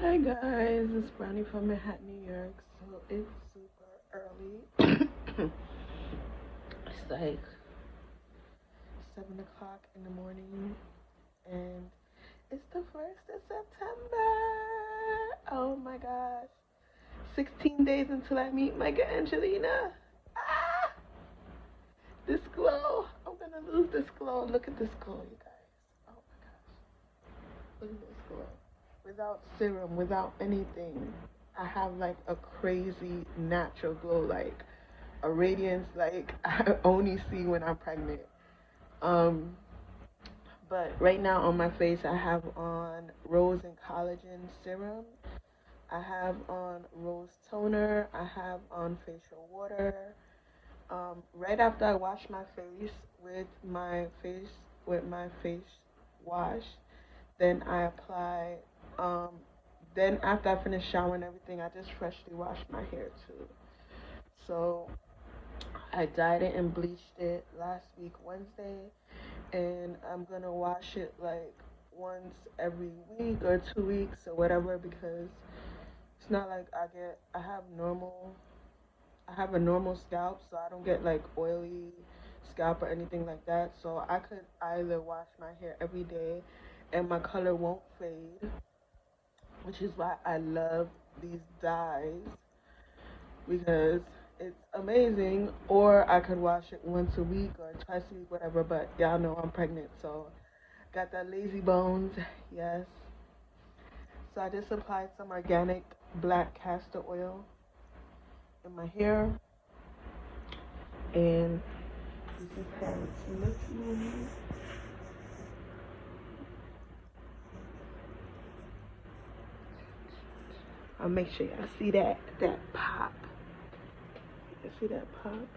Hi guys, it's Brownie from Manhattan, New York. So it's super early. It's like 7 o'clock in the morning, and it's the 1st of September. Oh my gosh, 16 days until I meet Micahangalina. Ah, this glow. I'm gonna lose this glow. Look at this glow, you guys. Oh my gosh, look at this glow. Without serum, without anything, I have like a crazy natural glow, like a radiance like I only see when I'm pregnant. Um, but right now on my face, I have on rose and collagen serum. I have on rose toner. I have on facial water. Right after I wash my face with my face with my face wash, then I apply. Um, then after I finish showering and everything, I just freshly wash my hair too. So I dyed it and bleached it last week Wednesday, and I'm gonna wash it like once every week or 2 weeks or whatever because it's not like I have a normal scalp, so I don't get like oily scalp or anything like that. So I could either wash my hair every day and my color won't fade, which is why I love these dyes because it's amazing. Or I could wash it once a week or twice a week, whatever. But y'all know I'm pregnant, so got that lazy bones, yes. So I just applied some organic black castor oil in my hair, and this is how it looks. I'll make sure y'all see that pop. You see that pop?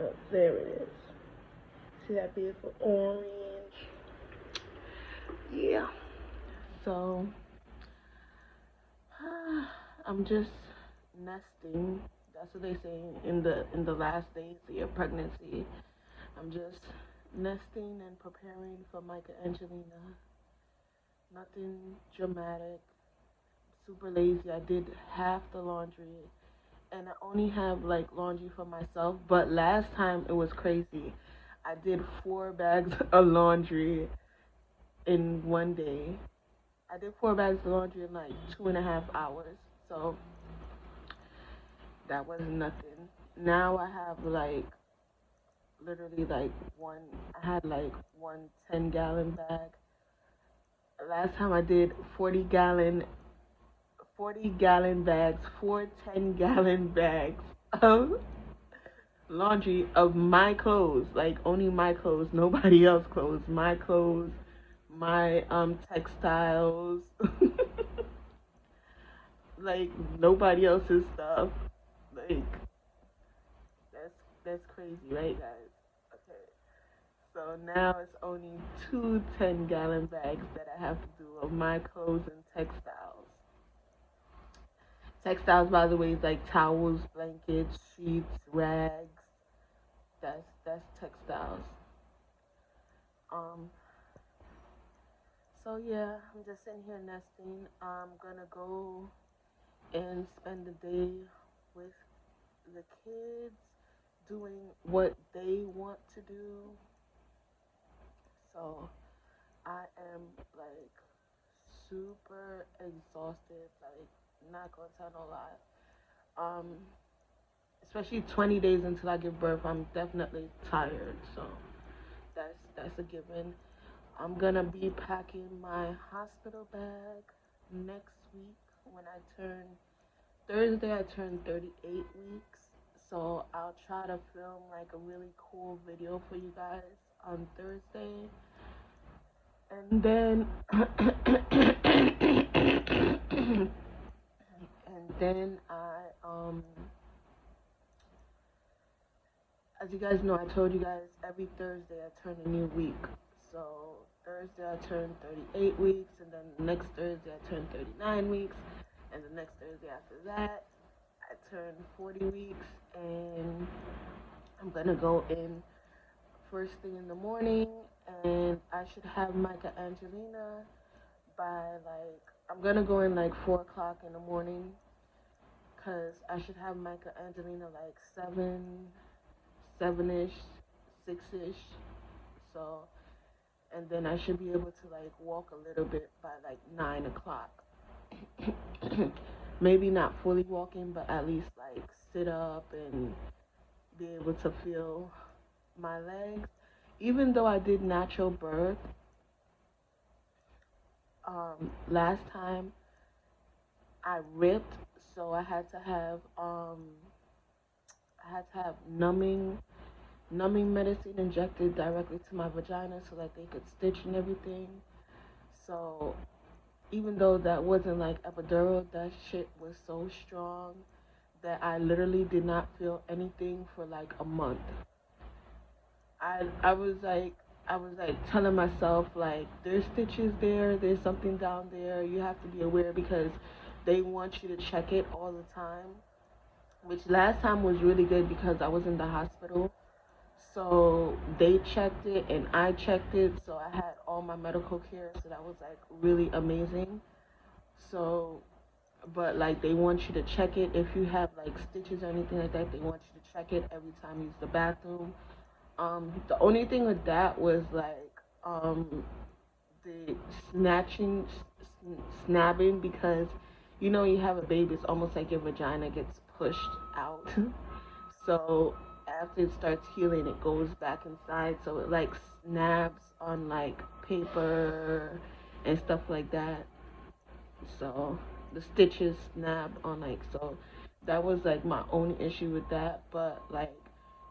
Oh, there it is. See that beautiful orange? Yeah. So I'm just nesting. That's what they say in the last days of your pregnancy. I'm just nesting and preparing for Micahangalina. Nothing dramatic. Super lazy. I did half the laundry, and I only have like laundry for myself. But last time it was crazy. I did 4 bags of laundry in one day. I did 4 bags of laundry in like 2.5 hours. So that was nothing. Now I have like literally like one. I had like one 10 gallon bag. Last time I did 40 gallon bags, 4 10 gallon bags of laundry of my clothes, like only my clothes, nobody else clothes, my clothes, my textiles, like nobody else's stuff. Like that's that's crazy, right, guys? Okay, so now it's only two 10 gallon bags that I have to do of my clothes and textiles. Textiles, by the way, is like towels, blankets, sheets, rags. That's textiles. Um, so yeah, I'm just sitting here nesting. I'm gonna go and spend the day with the kids, doing what they want to do. So I am like super exhausted. Like not gonna tell no lie. Um, Especially 20 days until I give birth, I'm definitely tired. So that's a given. I'm gonna be packing my hospital bag next week when I turn Thursday. I turn 38 weeks, so I'll try to film like a really cool video for you guys on Thursday, and then and then as you guys know, I told you guys every Thursday I turn a new week. So Thursday I turn 38 weeks, and then the next Thursday I turn 39 weeks, and the next Thursday after that I turn 40 weeks, and I'm gonna go in first thing in the morning, and I should have Micahangalina by like, I'm gonna go in like 4 o'clock in the morning, because I should have Micahangalina like 7-ish, 6-ish. So, and then I should be able to like walk a little bit by like 9 o'clock. Maybe not fully walking, but at least like sit up and be able to feel my legs. Even though I did natural birth, last time I ripped, so I had to have numbing medicine injected directly to my vagina so that they could stitch and everything. So even though that wasn't like epidural, that shit was so strong that I literally did not feel anything for like a month. I was like, telling myself like, there's stitches there, there's something down there, you have to be aware, because they want you to check it all the time. Which last time was really good because I was in the hospital. So they checked it and I checked it, so I had all my medical care, so that was like really amazing. So, but like they want you to check it if you have like stitches or anything like that. They want you to check it every time you use the bathroom. The only thing with that was like the snatching, snapping, because you know you have a baby, it's almost like your vagina gets pushed out. So after it starts healing, it goes back inside. So it like snaps on like paper and stuff like that. So the stitches snap on like, so that was like my only issue with that. But like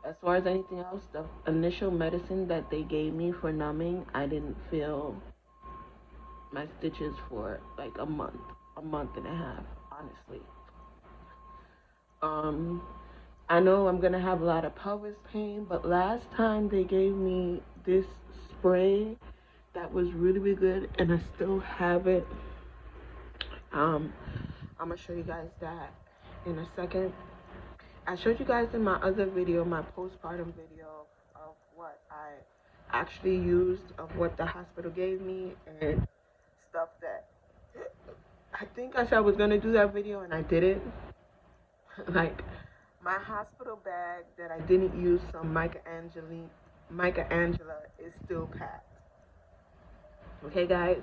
as far as anything else, the initial medicine that they gave me for numbing, I didn't feel my stitches for like a month and a half, honestly. Um, I know I'm gonna have a lot of pelvis pain, but last time they gave me this spray that was really, really good, and I still have it. Um, I'm gonna show you guys that in a second. I showed you guys in my other video, my postpartum video, of what I actually used, of what the hospital gave me, and stuff that I think I said I was gonna do that video and I didn't. Like my hospital bag that I didn't use some Micahangela is still packed. Okay, guys,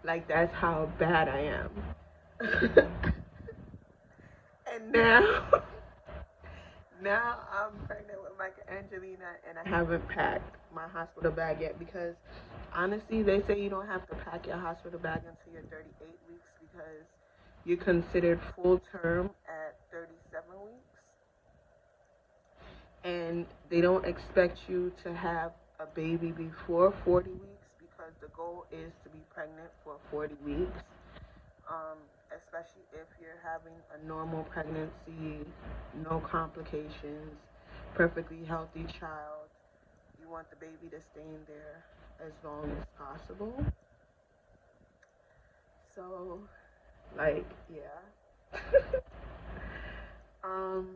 like that's how bad I am. And now, now I'm pregnant with Micahangalina, and I haven't packed my hospital bag yet, because honestly, they say you don't have to pack your hospital bag until you're 38 weeks, because you're considered full term at 37 weeks. And they don't expect you to have a baby before 40 weeks, because the goal is to be pregnant for 40 weeks. Especially if you're having a normal pregnancy, no complications, perfectly healthy child. You want the baby to stay in there as long as possible. So, like, yeah. um,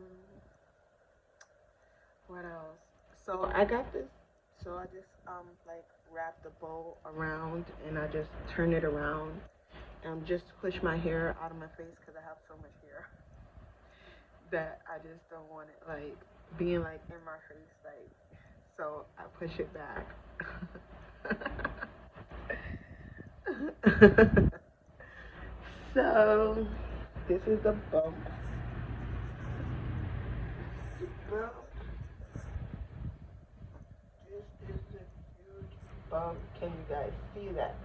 what else? So I got this. So I just like wrap the bowl around, and I just turn it around and just push my hair out of my face, because I have so much hair that I just don't want it like being like in my face, like, so I push it back. So this is the bump. Bump. This is the huge bump. Can you guys see that?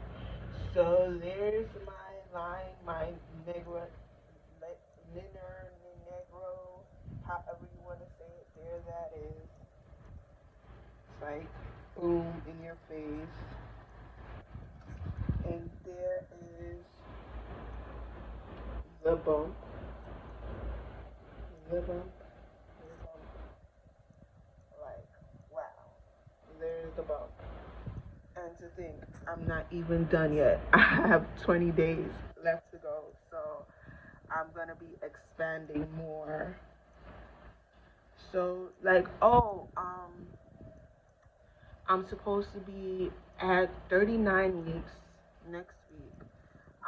So there's my line, my negro, negro, however you want to say it. There, that is. It's like boom in your face. And there is the bump, the bump, the bump. Like, wow, there's the bump. And to think, I'm not even done yet. I have 20 days left to go, so I'm gonna be expanding more. So, like, I'm supposed to be at 39 weeks next week.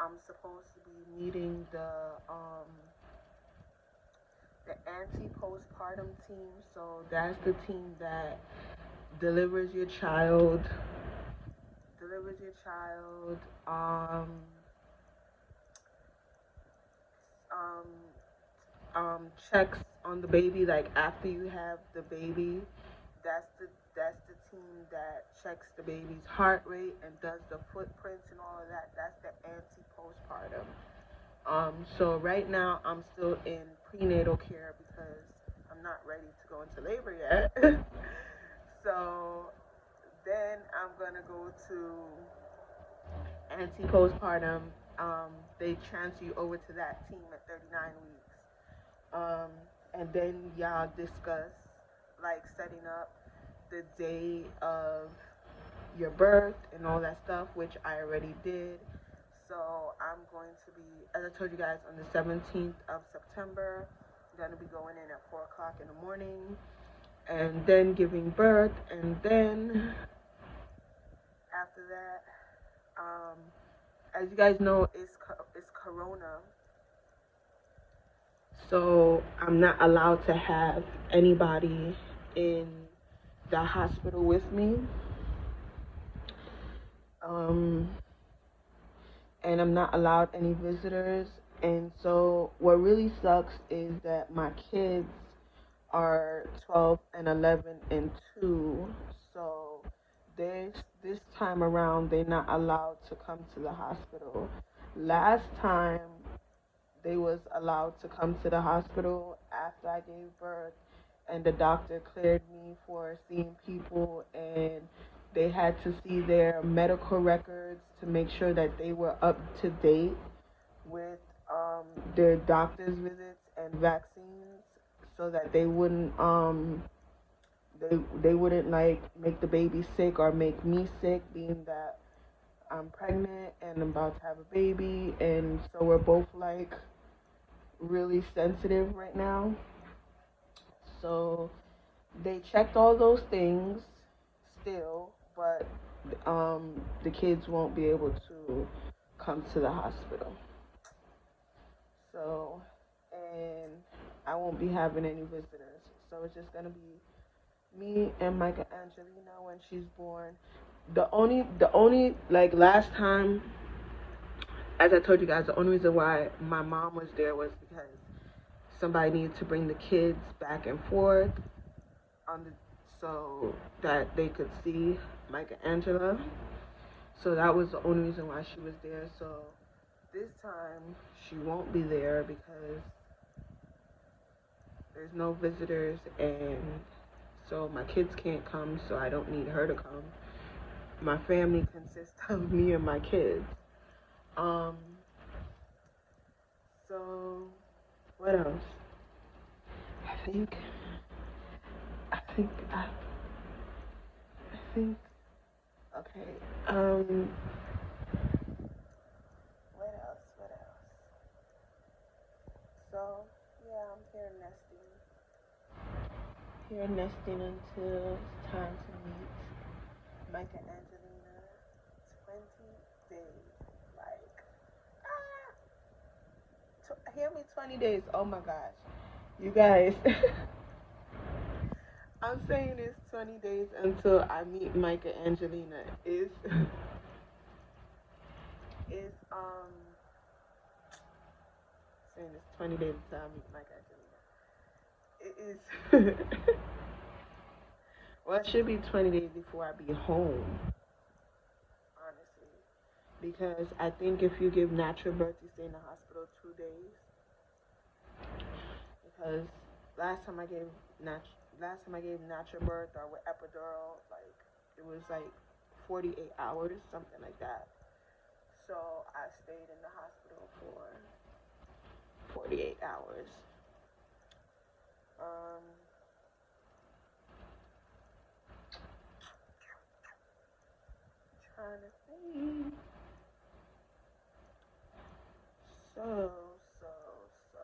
I'm supposed to be meeting the anti-postpartum team. So that's the team that delivers your child, delivers your child, um, checks on the baby like after you have the baby. That's the team that checks the baby's heart rate and does the footprints and all of that. That's the anti-postpartum. So right now I'm still in prenatal care because I'm not ready to go into labor yet. So then I'm gonna go to anti-postpartum. They transfer you over to that team at 39 weeks. Um, and then y'all discuss like setting up the day of your birth and all that stuff, which I already did. So I'm going to be, as I told you guys, on the 17th of September. I'm going to be going in at 4 o'clock in the morning and then giving birth. And then after that, as you guys know, it's Corona. So I'm not allowed to have anybody in the hospital with me. And I'm not allowed any visitors. And so what really sucks is that my kids are 12 and 11 and 2. So this time around, they're not allowed to come to the hospital. Last time, they was allowed to come to the hospital after I gave birth, and the doctor cleared me for seeing people, and they had to see their medical records to make sure that they were up to date with their doctor's visits and vaccines, so that they wouldn't like make the baby sick or make me sick, being that I'm pregnant and I'm about to have a baby, and so we're both like really sensitive right now. So they checked all those things still, but the kids won't be able to come to the hospital. So, and I won't be having any visitors. So it's just gonna be me and Micahangalina when she's born. The only like last time, as I told you guys, the only reason why my mom was there was because somebody needed to bring the kids back and forth on the so that they could see Micaangela. So that was the only reason why she was there. So this time she won't be there because there's no visitors, and so my kids can't come, so I don't need her to come. My family consists of me and my kids. Um so what else? I think I think I, I think okay. What else? What else? So yeah, I'm here nesting. Here nesting until it's time to meet Micahangalina. 20 days. Like hear me, 20 days. Oh my gosh. You guys I'm saying it's 20 days until I meet Micahangalina. Is saying it's 20 days until I meet Micahangalina. It is well, it should be 20 days before I be home, honestly. Because I think if you give natural birth, you stay in the hospital 2 days. Because last time I gave natural birth or with epidural, like it was like 48 hours, something like that. So I stayed in the hospital for 48 hours. Um, trying to think. So, so, so.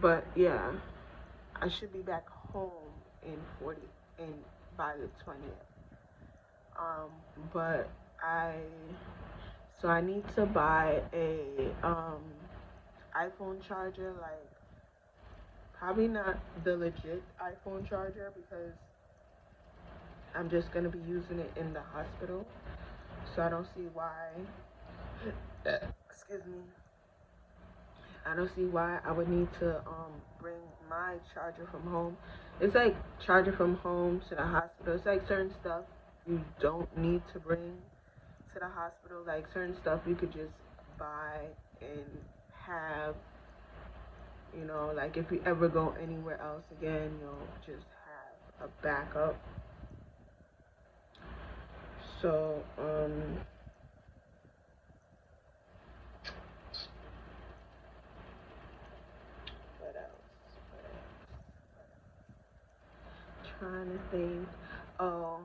But yeah, I should be back home in 40 in by the 20th. Um, but I so I need to buy a iPhone charger, like probably not the legit iPhone charger because I'm just gonna be using it in the hospital. So I don't see why. Excuse me. I don't see why I would need to bring my charger from home. It's like charger from home to the hospital. It's like certain stuff you don't need to bring to the hospital. Like certain stuff you could just buy and have, like if you ever go anywhere else again, you'll just have a backup. So, what else? Trying to think. Oh,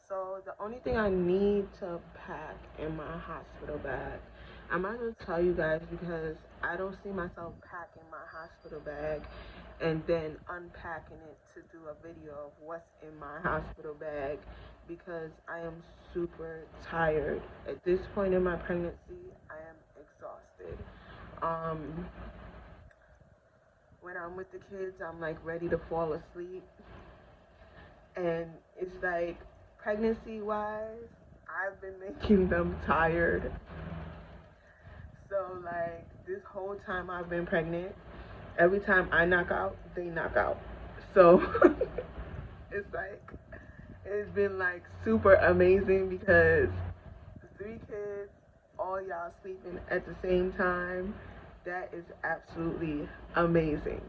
so the only thing I need to pack in my hospital bag, I'm not gonna tell you guys because I don't see myself packing my hospital bag and then unpacking it to do a video of what's in my hospital bag because I am super tired. At this point in my pregnancy, I am exhausted. Um, when I'm with the kids, I'm like ready to fall asleep. And it's like pregnancy wise, I've been making them tired. So like this whole time I've been pregnant, every time I knock out, they knock out. So it's like it's been like super amazing because the three kids, all y'all sleeping at the same time, that is absolutely amazing.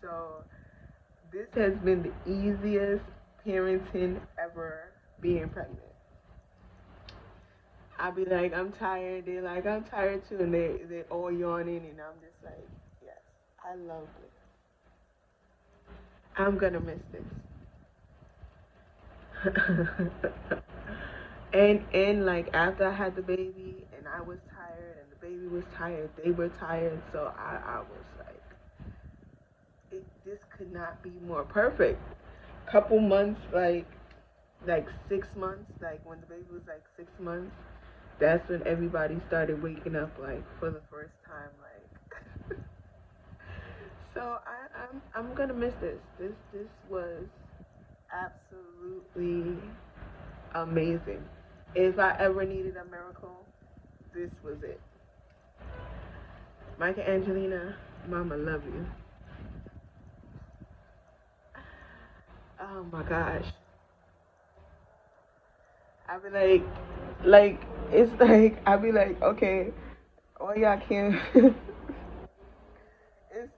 So this has been the easiest parenting ever being pregnant. I'll be like, I'm tired. They're like, I'm tired too. And they're all yawning. And I'm just like, yes, I love this. I'm going to miss this. and like after I had the baby and I was tired and the baby was tired, they were tired. So I was like, this could not be more perfect. Couple months, like 6 months, like when the baby was like 6 months, that's when everybody started waking up like for the first time, like. So I'm gonna miss this. This was absolutely amazing. If I ever needed a miracle, this was it. Micahangalina, Mama love you. Oh my gosh. I be like it's like I be like, okay, all y'all can. it's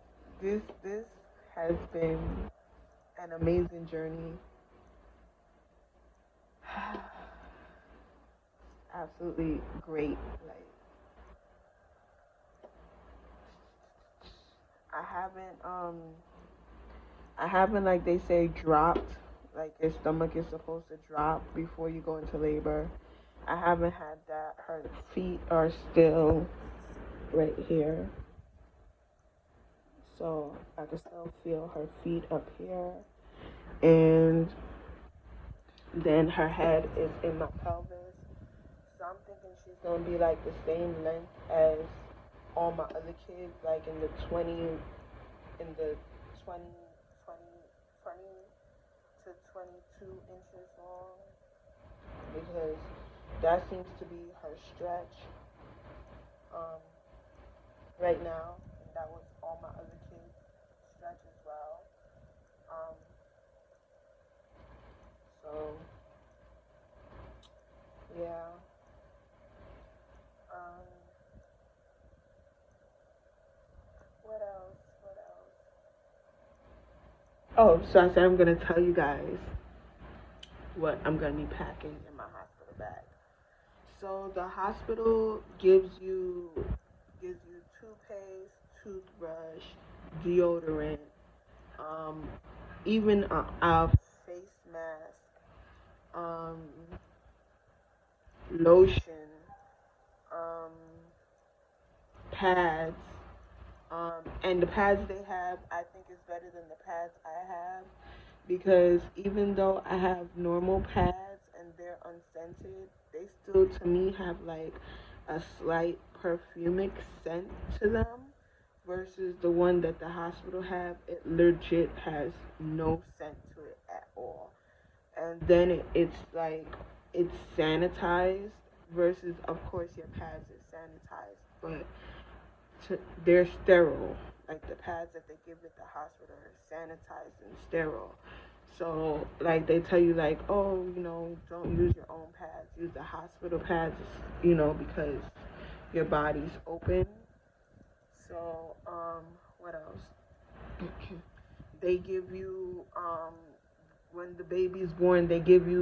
this has been an amazing journey. Absolutely great. Like I haven't I haven't like they say dropped. Like your stomach is supposed to drop before you go into labor. I haven't had that. Her feet are still right here. So I can still feel her feet up here. And then her head is in my pelvis. So I'm thinking she's gonna be like the same length as all my other kids, like in the 20, 20 to 22 inches long, because that seems to be her stretch um, right now, and that was all my other kids' stretch as well. Um, so yeah. Um, what else? What else? Oh, so I said I'm gonna tell you guys what I'm gonna be packing in my hospital bag. So the hospital gives you toothpaste, toothbrush, deodorant, um, even a face mask, um, lotion, um, pads, And the pads they have, I think, is better than the pads I have because even though I have normal pads and they're unscented, they still, to me, have like a slight perfumic scent to them versus the one that the hospital have. It legit has no scent to it at all. And then it's like it's sanitized versus, of course, your pads are sanitized, but they're sterile. Like the pads that they give at the hospital are sanitized and sterile. So like they tell you like, oh, don't use your own pads, use the hospital pads, because your body's open. So what else? They give you when the baby's born, they give you